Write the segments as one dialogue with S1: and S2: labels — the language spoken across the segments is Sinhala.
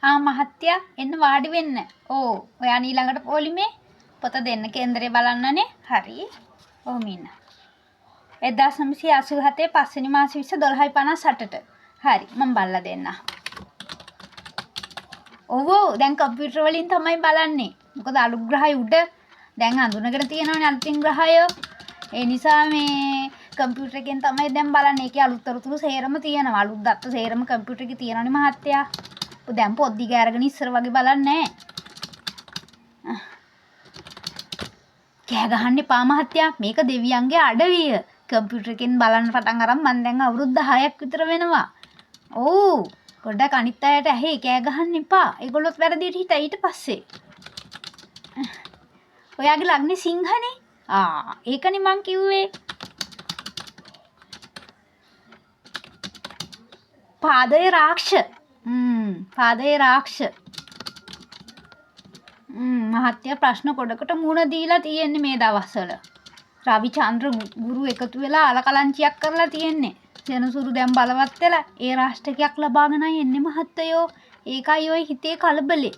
S1: මහත්තයා එන්න වාඩි වෙන්න. ඕ ඔයා ඊළඟට පොලිමේ පොත දෙන්න කේන්දරේ බලන්නනේ. හරි. ඔහොම ඉන්න. 1987 5 වෙනි මාසේ 12:58ට. හරි මම බලලා දෙන්න. ඔව් දැන් කම්පියුටර් වලින් තමයි බලන්නේ. මොකද අලුත් ග්‍රහය උඩ දැන් හඳුනගෙන තියෙනවනේ අලුතින් ග්‍රහය. ඒ නිසා මේ කම්පියුටර් එකෙන් තමයි දැන් බලන්නේ. ඒකේ අලුත් තොරතුරු සේරම තියෙනවා. අලුත් දත්ත සේරම කම්පියුටර් එකේ තියෙනවනේ මහත්තයා. ඔය දැන් පොත් දිග අරගෙන ඉස්සර වගේ බලන්නේ නැහැ. කෑ ගහන්න එපා මහත්තයා. මේක දෙවියන්ගේ අඩවිය. කම්පියුටර් එකෙන් බලන්න පටන් අරන් මම දැන් අවුරුදු 10ක් විතර වෙනවා. ඔව් පොඩ්ඩක් අනිත් අයට ඇහි කෑ ගහන්න එපා. ඒගොල්ලොත් වැරදියට හිතා ඊට පස්සේ. ඔයාගේ ලග්නේ සිංහනේ. ඒකනේ මං කිව්වේ. පාදයේ රාක්ෂ. පාදයේ රාක්ෂ. මහත්තයා ප්‍රශ්න කොටකට මුණ දීලා තියෙන්නේ මේ දවස්වල. රවිචන්ද්‍ර ගුරු එකතු වෙලා අලකලංචියක් කරලා තියෙන්නේ. සෙනසුරු දැන් බලවත් වෙලා ඒ රාෂ්ට්‍රයක් ලබාගෙනයි එන්නේ මහත්තයෝ. ඒකයි ඔය හිතේ කලබලේ.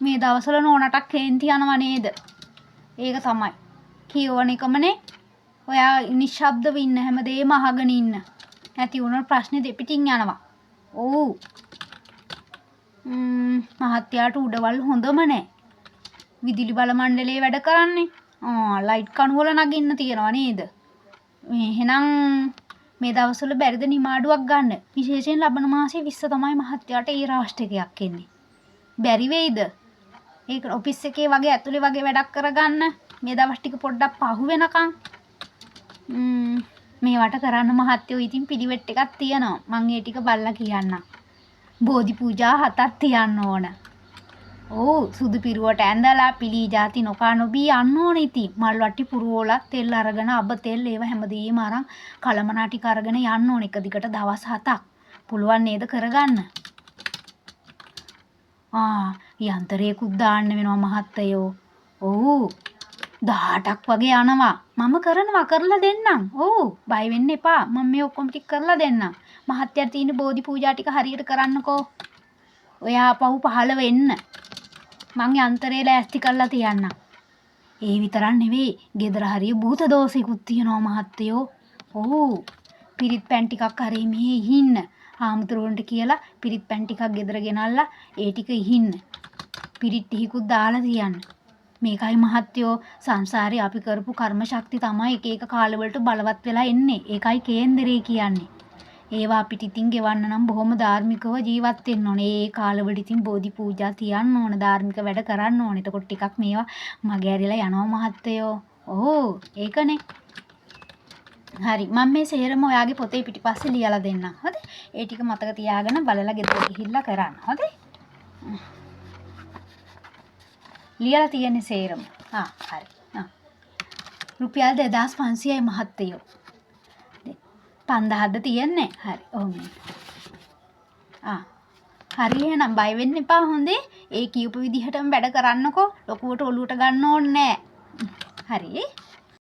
S1: මේ දවස්වල නෝනටක් කේන්ති යනවා නේද? ඒක තමයි. කියවන එකමනේ. ඔයා නිශ්ශබ්දව ඉන්න හැමදේම අහගෙන ඉන්න. නැති වුණොත් ප්‍රශ්නේ දෙපිටින් යනවා. ඔව්. මහත්තයාට උඩවල් හොඳම නැහැ. විදුලි බල මණ්ඩලයේ වැඩ කරන්නේ. ලයිට් කණු වල නගින්න තියනවා නේද? එහෙනම් මේ දවස්වල බැරිද නිමාඩුවක් ගන්න? විශේෂයෙන් ලබන මාසේ 20 තමයි මහත්තයාට ඒ රාෂ්ට්‍රයක් එන්නේ. බැරි වෙයිද? ඒක ඔෆිස් එකේ වගේ ඇතුලේ වගේ වැඩක් කරගන්න. මේ දවස් ටික පොඩ්ඩක් පහු වෙනකන්. මේවට කරන්න මහත්තයෝ ඉතින් පිළිවෙත් එකක් තියෙනවා. මම ඒ ටික බලලා කියන්නම්. බෝධි පූජා 7ක් තියන්න ඕන. ඔව් සුදු පිරුවට ඇඳලා පිලී ಜಾති නොකා නොබී යන්න ඕන ඉතින්. මල් වට්ටි පුරවලා තෙල් අරගෙන අබ තෙල් ඒව හැමදේම අරන් කලමනා ටික අරගෙන යන්න ඕන එක දිගට දවස් 7ක්. පුළුවන් නේද කරගන්න? යන්ත්‍රයකුත් දාන්න වෙනවා මහත්තයෝ. ඔව් 18ක් වගේ යනවා. මම කරලා දෙන්නම්. ඔව් බය වෙන්න එපා. මම මේ ඔක්කොම ටික කරලා දෙන්නම්. මහත්තයාට තියෙන බෝධි පූජා ටික හරියට කරන්නකෝ. ඔයා පහු 15 වෙන්න. මං යන්ත්‍රේ ලෑස්ති කරලා තියන්නම්. ඒ විතරක් නෙවෙයි. ගෙදර හරිය භූත දෝෂිකුත් තියෙනවා මහත්තයෝ. ඔව් පිරිත් පැන් ටිකක් හරි මේ ඉහින්න. ආමුතුරුන්ට කියලා පිරිත් පැන් ටිකක් ගෙදර ගෙනල්ලා ඒ ටික ඉහින්න. පිරිත් ටිකකුත් දාලා තියන්න. මේකයි මහත්තයෝ සංසාරේ අපි කරපු කර්ම ශක්ති තමයි එක එක කාලවලට බලවත් වෙලා එන්නේ. ඒකයි කේන්දරේ කියන්නේ. ඒවා අපිට ඉතින් ගෙවන්න නම් බොහොම ධාර්මිකව ජීවත් වෙන්න ඕනේ. ඒ කාලවල ඉතින් බෝධි පූජා තියන්න ඕන. ධාර්මික වැඩ කරන්න ඕනේ. එතකොට ටිකක් මේවා මගේ ඇරිලා යනවා මහත්තයෝ. ඕ ඒකනේ. හරි මම මේ සේරම ඔයාගේ පොතේ පිටිපස්සේ ලියලා දෙන්නම්. හොඳ? ඒ ටික මතක තියාගෙන බලලා ගෙදර ගිහිල්ලා කරන්න. හොඳ? ලියලා තියෙන්නේ සේරම. හරි. රුපියල් 2500යි මහත්තයෝ. 5000ද තියන්නේ? හරි. ඔහොම. හරි එහෙනම් බය වෙන්න එපා හොඳේ. ඒ කියපු විදිහටම වැඩ කරන්නකෝ. ලොකුවට ඔලුවට ගන්න ඕනේ නැහැ. හරි.